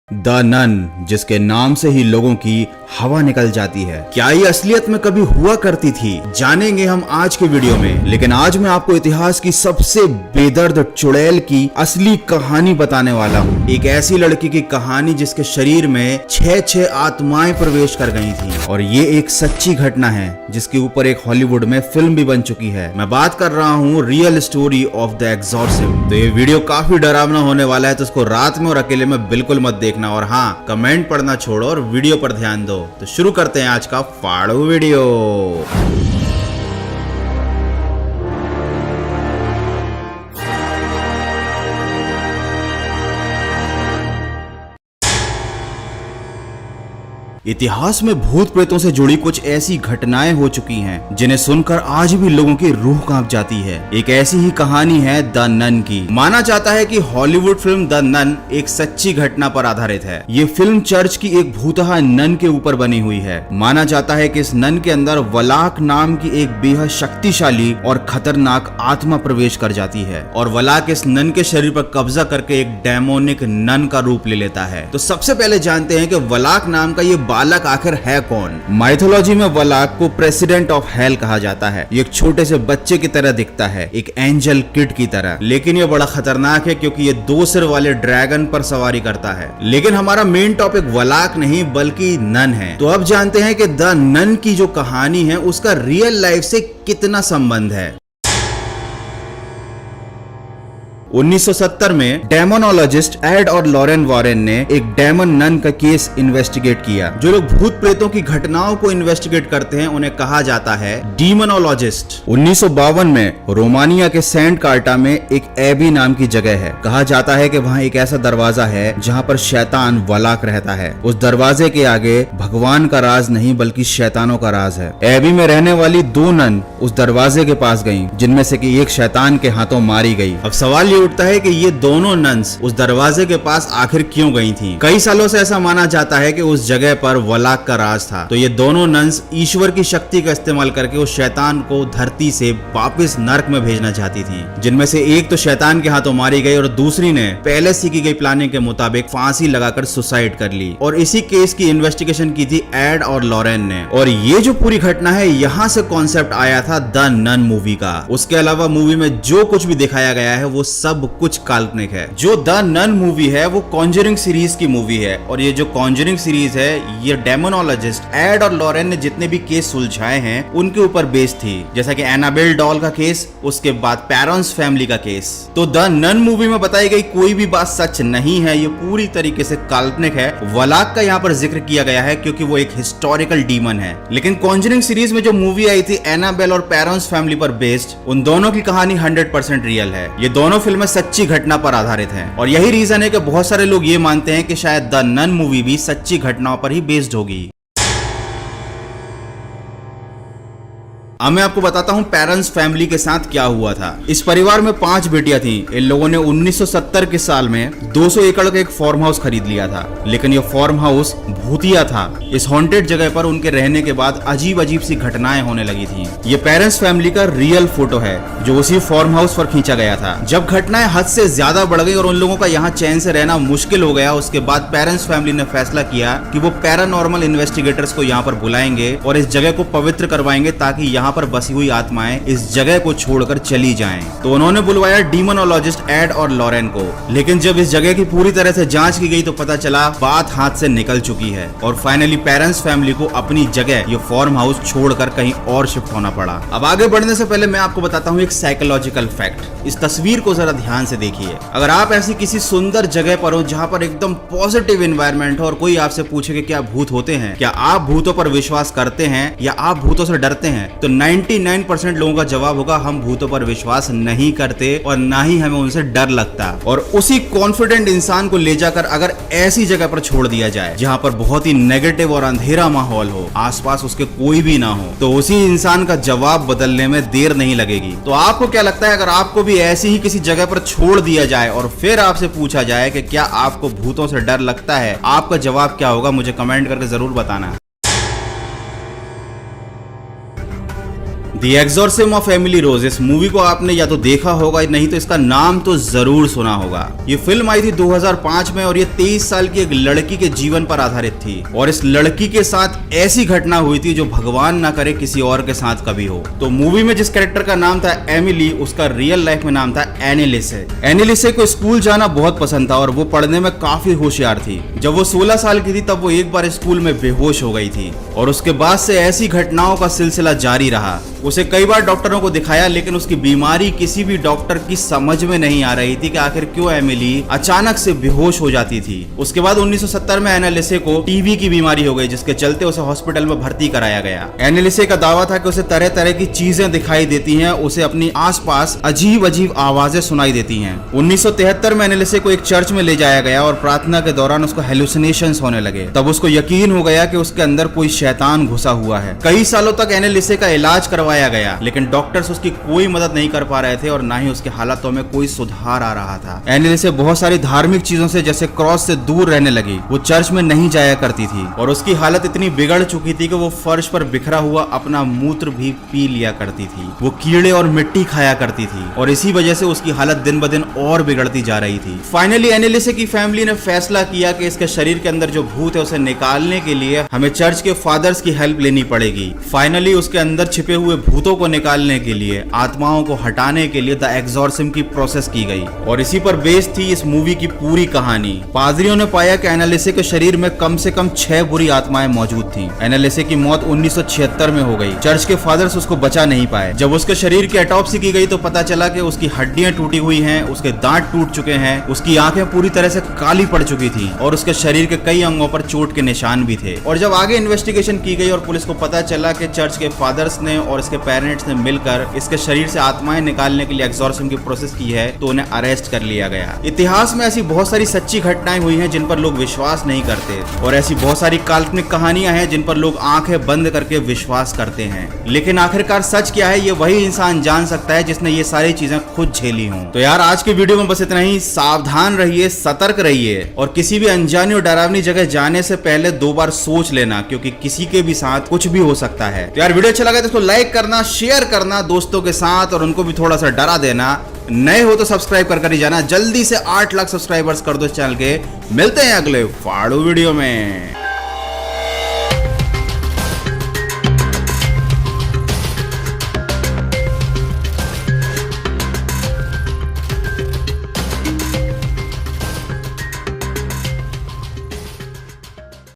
The none, जिसके नाम से ही लोगों की हवा निकल जाती है, क्या ये असलियत में कभी हुआ करती थी? जानेंगे हम आज के वीडियो में। लेकिन आज मैं आपको इतिहास की सबसे बेदर्द चुड़ैल की असली कहानी बताने वाला हूँ। एक ऐसी लड़की की कहानी जिसके शरीर में छह आत्माएं प्रवेश कर गई थी, और ये एक सच्ची घटना है जिसके ऊपर एक हॉलीवुड में फिल्म भी बन चुकी है। मैं बात कर रहा हूँ real story of the Exorcist. तो ये वीडियो काफी डरावना होने वाला है, तो इसको रात में और अकेले में बिल्कुल मत देखना। और हाँ, कमेंट पढ़ना छोड़ो और वीडियो पर ध्यान दो। तो शुरू करते हैं आज का फाड़ो वीडियो। इतिहास में भूत प्रेतों से जुड़ी कुछ ऐसी घटनाएं हो चुकी हैं जिन्हें सुनकर आज भी लोगों की रूह कांप जाती है। एक ऐसी ही कहानी है द नन की। माना जाता है कि हॉलीवुड फिल्म द नन एक सच्ची घटना पर आधारित है। ये फिल्म चर्च की एक भूतहा नन के ऊपर बनी हुई है। माना जाता है कि इस नन के अंदर वलाक नाम की एक बेहद शक्तिशाली और खतरनाक आत्मा प्रवेश कर जाती है, और वलाक इस नन के शरीर पर कब्जा करके एक डेमोनिक नन का रूप ले लेता है। तो सबसे पहले जानते हैं कि वलाक नाम का ये बालक आखिर है कौन। माइथोलॉजी में वलाक को प्रेसिडेंट ऑफ हेल कहा जाता है। ये एक छोटे से बच्चे की तरह दिखता है, एक एंजल किड की तरह, लेकिन ये बड़ा खतरनाक है क्योंकि ये 2 सिर वाले ड्रैगन पर सवारी करता है। लेकिन हमारा मेन टॉपिक वलाक नहीं बल्कि नन है। तो अब जानते हैं कि द नन की जो कहानी है उसका रियल लाइफ से कितना संबंध है। 1970 में डेमोनोलॉजिस्ट एड और लॉरेन वॉरेन ने एक डेमन नन का केस इन्वेस्टिगेट किया। जो लोग भूत प्रेतों की घटनाओं को इन्वेस्टिगेट करते हैं उन्हें कहा जाता है डीमोनोलॉजिस्ट। 1952 में रोमानिया के सेंट कार्टा में एक एबी नाम की जगह है। कहा जाता है कि वहाँ एक ऐसा दरवाजा है जहाँ पर शैतान वलाक रहता है। उस दरवाजे के आगे भगवान का राज नहीं बल्कि शैतानों का राज है। एबी में रहने वाली 2 नन उस दरवाजे के पास गईं, जिनमें से कि एक शैतान के हाथों मारी गई। अब सवाल ये उठता है कि ये दोनों नन्स उस दरवाजे के पास आखिर क्यों गई थीं? कई सालों से ऐसा माना जाता है कि उस जगह पर वलाक का राज था। तो ये दोनों नन्स ईश्वर की शक्ति का इस्तेमाल करके उस शैतान को धरती से वापस नर्क में भेजना चाहती थी, जिनमें से एक तो शैतान के हाथों मारी गई और दूसरी ने पहले से की गई प्लानिंग के मुताबिक फांसी लगाकर सुसाइड कर ली। और इसी केस की इन्वेस्टिगेशन की थी एड और लॉरेन ने। और ये जो पूरी घटना है, यहाँ से कॉन्सेप्ट आया था द नन मूवी का। उसके अलावा मूवी में जो कुछ भी दिखाया गया है वो सब कुछ काल्पनिक है। जो द नन मूवी है वो कॉन्जरिंग सीरीज की मूवी है, और ये जो कॉन्जरिंग सीरीज है ये डेमोनोलॉजिस्ट एड और लॉरेन ने जितने भी केस सुलझाए हैं उनके ऊपर बेस्ड थी, जैसा कि एनाबेल डॉल का केस, उसके बाद पैरंस फैमिली का केस। तो द नन मूवी में बताई गई कोई भी बात सच नहीं है, ये पूरी तरीके से काल्पनिक है। वलाक का यहाँ पर जिक्र किया गया है क्योंकि वो एक हिस्टोरिकल डीमन है। लेकिन कॉन्जरिंग सीरीज में जो मूवी आई थी एनाबेल और पैरंस फैमिली पर बेस्ड, उन दोनों की कहानी 100% रियल है। ये दोनों फिल्में सच्ची घटना पर आधारित हैं, और यही रीजन है कि बहुत सारे लोग ये मानते हैं कि शायद द नन मूवी भी सच्ची घटनाओं पर ही बेस्ड होगी। अब मैं आपको बताता हूँ पैरंस फैमिली के साथ क्या हुआ था। इस परिवार में 5 बेटियां थीं। इन लोगों ने 1970 के साल में 200 एकड़ का एक फार्म हाउस खरीद लिया था, लेकिन ये फार्म हाउस भूतिया था। इस हॉन्टेड जगह पर उनके रहने के बाद अजीब अजीब सी घटनाएं होने लगी थी। ये पैरंस फैमिली का रियल फोटो है जो उसी फार्म हाउस पर खींचा गया था। जब घटनाएं हद से ज्यादा बढ़ गई और उन लोगों का यहाँ चैन से रहना मुश्किल हो गया, उसके बाद पैरंस फैमिली ने फैसला किया कि वो पैरानॉर्मल इन्वेस्टिगेटर्स को यहाँ पर बुलाएंगे और इस जगह को पवित्र करवाएंगे ताकि यहाँ पर बसी हुई आत्माएं इस जगह को छोड़कर चली जाएं। तो उन्होंने बुलवाया डीमोनोलॉजिस्ट एड और लॉरेन को। लेकिन जब इस जगह की पूरी तरह से जांच की गई तो पता चला बात हाथ से निकल चुकी है, और फाइनली पेरेंट्स फैमिली को अपनी जगह ये फार्म हाउस छोड़कर कहीं और शिफ्ट होना पड़ा। अब आगे बढ़ने से पहले मैं आपको बताता हूँ एक साइकोलॉजिकल फैक्ट। इस तस्वीर को जरा ध्यान से देखिए। अगर आप ऐसी किसी सुंदर जगह पर हो जहाँ पर एकदम पॉजिटिव एनवायरनमेंट हो और कोई आपसे पूछे कि क्या भूत होते हैं, क्या आप भूतों पर विश्वास करते हैं या आप भूतों से डरते हैं, तो 99% लोगों का जवाब होगा हम भूतों पर विश्वास नहीं करते और ना ही हमें उनसे डर लगता। और उसी कॉन्फिडेंट इंसान को ले जाकर अगर ऐसी जगह पर छोड़ दिया जाए जहां पर बहुत ही नेगेटिव और अंधेरा माहौल हो, आसपास उसके कोई भी ना हो, तो उसी इंसान का जवाब बदलने में देर नहीं लगेगी। तो आपको क्या लगता है अगर आपको भी ऐसी ही किसी जगह पर छोड़ दिया जाए और फिर आपसे पूछा जाए कि क्या आपको भूतों से डर लगता है, आपका जवाब क्या होगा? मुझे कमेंट करके जरूर बताना। The exorcism of Emily Rose, इस मूवी को आपने या तो देखा होगा नहीं तो इसका नाम तो जरूर सुना होगा। ये फिल्म आई थी 2005 में और ये 23 साल की एक लड़की के जीवन पर आधारित थी और इस लड़की के साथ ऐसी घटना हुई थी जो भगवान ना करे किसी और के साथ कभी हो। तो मूवी में जिस कैरेक्टर का नाम था एमिली, उसका रियल लाइफ में नाम था एनिलिसे। एनिलिसे को स्कूल जाना बहुत पसंद था और वो पढ़ने में काफी होशियार थी। जब वो 16 साल की थी तब वो एक बार स्कूल में बेहोश हो गई थी और उसके बाद से ऐसी घटनाओं का सिलसिला जारी रहा। उसे कई बार डॉक्टरों को दिखाया लेकिन उसकी बीमारी किसी भी डॉक्टर की समझ में नहीं आ रही थी कि आखिर क्यों एमिली अचानक से बेहोश हो जाती थी। उसके बाद 1970 में एनालिसे को टीबी की बीमारी हो गई जिसके चलते उसे हॉस्पिटल में भर्ती कराया गया। एनालिसे का दावा था कि उसे तरह तरह की चीजें दिखाई देती हैं, उसे अपनी आसपास अजीब अजीब आवाजें सुनाई देती हैं। 1973 में एनालिसे को एक चर्च में ले जाया गया और प्रार्थना के दौरान उसको हेलुसिनेशंस होने लगे। तब उसको यकीन हो गया कि उसके अंदर कोई शैतान घुसा हुआ है। कई सालों तक एनालिसे का इलाज करवाया गया लेकिन डॉक्टर्स उसकी कोई मदद नहीं कर पा रहे थे और ना ही उसके हालातों में कोई सुधार आ रहा था। एनिलिसे बहुत सारी धार्मिक चीजों से जैसे क्रॉस से दूर रहने लगी। वो चर्च में नहीं जाया करती थी और उसकी हालत इतनी बिगड़ चुकी थी कि वो फर्श पर बिखरा हुआ अपना मूत्र भी पी लिया करती थी। वो कीड़े और मिट्टी खाया करती थी और इसी वजह से उसकी हालत दिन ब दिन और बिगड़ती जा रही थी। फाइनली एनिलिसे की फैमिली ने फैसला किया कि इसके शरीर के अंदर जो भूत है उसे निकालने के लिए हमें चर्च के फादर्स की हेल्प लेनी पड़ेगी। फाइनली उसके अंदर छिपे हुए भूतों को निकालने के लिए, आत्माओं को हटाने के लिए द एग्जॉर्सिज्म की प्रोसेस की गई और इसी पर बेस्ड थी इस मूवी की पूरी कहानी। पादरियों ने पाया कि एनालिसे के शरीर में कम से कम 6 बुरी आत्माएं मौजूद थीं। एनालिसे की मौत 1976 में हो गई। चर्च के फादर्स उसको बचा नहीं पाए। जब उसके शरीर की ऑटोप्सी की गई तो पता चला कि उसकी हड्डियां टूटी हुई हैं, उसके दांत टूट चुके हैं, उसकी आंखें पूरी तरह से काली पड़ चुकी थी और उसके शरीर के कई अंगों पर चोट के निशान भी थे। और जब आगे इन्वेस्टिगेशन की गई और पुलिस को पता चला कि चर्च के फादर्स ने और इसके पेरेंट्स ने मिलकर इसके शरीर से आत्माएं निकालने के लिए एग्जॉर्सिज्म की प्रोसेस की है तो उन्हें अरेस्ट कर लिया गया। इतिहास में ऐसी बहुत सारी सच्ची घटनाएं हुई हैं जिन पर लोग विश्वास नहीं करते और ऐसी बहुत सारी काल्पनिक कहानियां हैं जिन पर लोग आंखें बंद करके विश्वास करते हैं। लेकिन आखिरकार सच क्या है ये वही इंसान जान सकता है जिसने ये सारी चीजें खुद झेली हों। तो यार आज के वीडियो में बस इतना ही। सावधान रहिए, सतर्क रहिए और किसी भी अनजानी और डरावनी जगह जाने से पहले 2 बार सोच लेना क्योंकि किसी के भी साथ कुछ भी हो सकता है। तो यार वीडियो अच्छा लगा तो इसको लाइक करना, शेयर करना दोस्तों के साथ और उनको भी थोड़ा सा डरा देना। नए हो तो सब्सक्राइब कर ही जाना। जल्दी से 8 लाख सब्सक्राइबर्स कर दो इस चैनल के। मिलते हैं अगले फाड़ू वीडियो में।